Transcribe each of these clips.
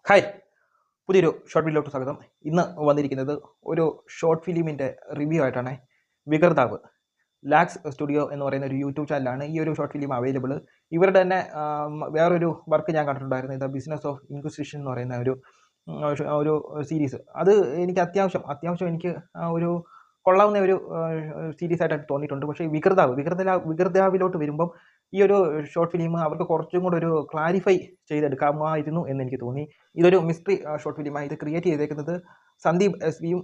Hi, പുതിയൊരു short വീഡിയോയിലോട്ട് സ്വാഗതം. ഇന്ന് വന്നിരിക്കുന്നത് ഒരു ഷോർട്ട് ഫിലിമിൻ്റെ റിവ്യൂ ആയിട്ടാണ്. വികർത്താവ് ലാക്സ് സ്റ്റുഡിയോ എന്ന് പറയുന്ന ഒരു യൂട്യൂബ് ചാനലാണ് ഈ ഒരു ഷോർട്ട് ഫിലിം അവൈലബിൾ. ഇവരുടെ തന്നെ വേറൊരു വർക്ക് ഞാൻ കണ്ടിട്ടുണ്ടായിരുന്നു, ദ ബിസിനസ് ഓഫ് ഇൻക്വിസിഷൻ എന്ന് പറയുന്ന ഒരു സീരീസ്. അത് എനിക്ക് അത്യാവശ്യം എനിക്ക് ഒരു കൊള്ളാവുന്ന ഒരു സീരീസ് ആയിട്ട് തോന്നിയിട്ടുണ്ട്. പക്ഷേ വികൃതാവിലോട്ട് വരുമ്പം ഈ ഒരു ഷോർട്ട് ഫിലിം അവർക്ക് കുറച്ചും കൂടെ ഒരു ക്ലാരിഫൈ ചെയ്തെടുക്കാമായിരുന്നു എന്ന് എനിക്ക് തോന്നി. ഇതൊരു മിസ്റ്ററി ഷോർട്ട് ഫിലിമാണ്. ഇത് ക്രിയേറ്റ് ചെയ്തേക്കുന്നത് സന്ദീപ് എസ് വിയും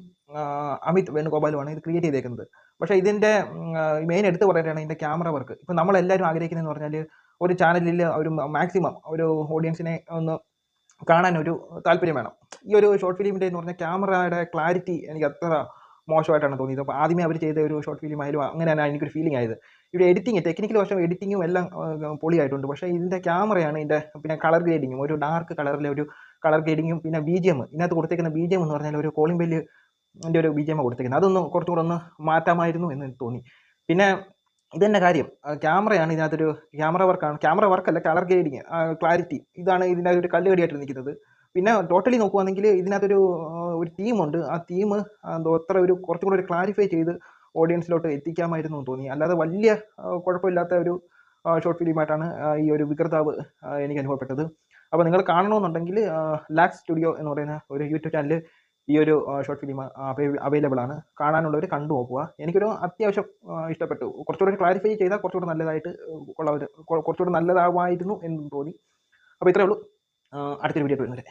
അമിത് വേണുഗോപാലുമാണ് ഇത് ക്രിയേറ്റ് ചെയ്തേക്കുന്നത്. പക്ഷേ ഇതിൻ്റെ മെയിൻ എടുത്ത് പറയുകയാണ് ഇതിൻ്റെ ക്യാമറ വർക്ക്. ഇപ്പം നമ്മളെല്ലാവരും ആഗ്രഹിക്കുന്നതെന്ന് പറഞ്ഞാൽ ഒരു ചാനലിൽ ഒരു മാക്സിമം ഒരു ഓഡിയൻസിനെ ഒന്ന് കാണാൻ ഒരു താല്പര്യം വേണം. ഈ ഒരു ഷോർട്ട് ഫിലിമിൻ്റെ എന്ന് പറഞ്ഞാൽ ക്യാമറയുടെ ക്ലാരിറ്റി എനിക്ക് അത്ര മോശമായിട്ടാണ് തോന്നിയത്. അപ്പോൾ ആദ്യമേ അവർ ചെയ്ത ഒരു ഷോർട്ട് ഫിലിം ആയാലും അങ്ങനെയാണ് എനിക്കൊരു ഫീലിംഗ് ആയത്. ഇവിടെ എഡിറ്റിംഗ് ടെക്നിക്കൽ വശം എഡിറ്റിങ്ങും എല്ലാം പൊളിയായിട്ടുണ്ട്. പക്ഷേ ഇതിൻ്റെ ക്യാമറയാണ് ഇതിൻ്റെ, പിന്നെ കളർ ഗ്രേഡിങ്ങും, ഒരു ഡാർക്ക് കളറിലെ ഒരു കളർ ഗ്രേഡിങ്ങും, പിന്നെ BGM ഇതിനകത്ത് കൊടുത്തേക്കുന്ന BGM എന്ന് പറഞ്ഞാൽ ഒരു കോളിംഗ് ബെല്ലിൻ്റെ ഒരു BGM കൊടുത്തേക്കുന്നത്. അതൊന്ന് കുറച്ചുകൂടെ ഒന്ന് മാറ്റാമായിരുന്നു എന്ന് തോന്നി. പിന്നെ ഇതെന്നെ കാര്യം, ക്യാമറയാണ് ഇതിനകത്തൊരു ക്യാമറ വർക്കല്ല, കളർ ഗ്രേഡിങ്, ക്ലാരിറ്റി, ഇതാണ് ഇതിൻ്റെ ഒരു കല്ലുകടിയായിട്ട് നിൽക്കുന്നത്. പിന്നെ ടോട്ടലി നോക്കുവാണെങ്കിൽ ഇതിനകത്തൊരു ടീമുണ്ട്. ആ ടീം അത്ര ഒരു കുറച്ചും കൂടെ ഒരു ക്ലാരിഫൈ ചെയ്ത് ഓഡിയൻസിലോട്ട് എത്തിക്കാമായിരുന്നു എന്ന് തോന്നി. അല്ലാതെ വലിയ കുഴപ്പമില്ലാത്ത ഒരു ഷോർട്ട് ഫിലിമായിട്ടാണ് ഈ ഒരു വികർത്താവ് എനിക്ക് അനുഭവപ്പെട്ടത്. അപ്പോൾ നിങ്ങൾ കാണണമെന്നുണ്ടെങ്കിൽ ലാക്സ് സ്റ്റുഡിയോ എന്ന് പറയുന്ന ഒരു യൂട്യൂബ് ചാനൽ ഈ ഒരു ഷോർട്ട് ഫിലിം അവൈലബിൾ ആണ്. കാണാനുള്ളവർ കണ്ടു നോക്കുക. എനിക്കൊരു അത്യാവശ്യം ഇഷ്ടപ്പെട്ടു. കുറച്ചുകൂടെ ക്ലാരിഫൈ ചെയ്താൽ കുറച്ചുകൂടെ നല്ലതായിട്ട് കുറച്ചുകൂടെ നല്ലതാവുമായിരുന്നു എന്ന് തോന്നി. അപ്പോൾ ഇത്രയേ ഉള്ളൂ. അടുത്തൊരു വീഡിയോ വരുന്നത്.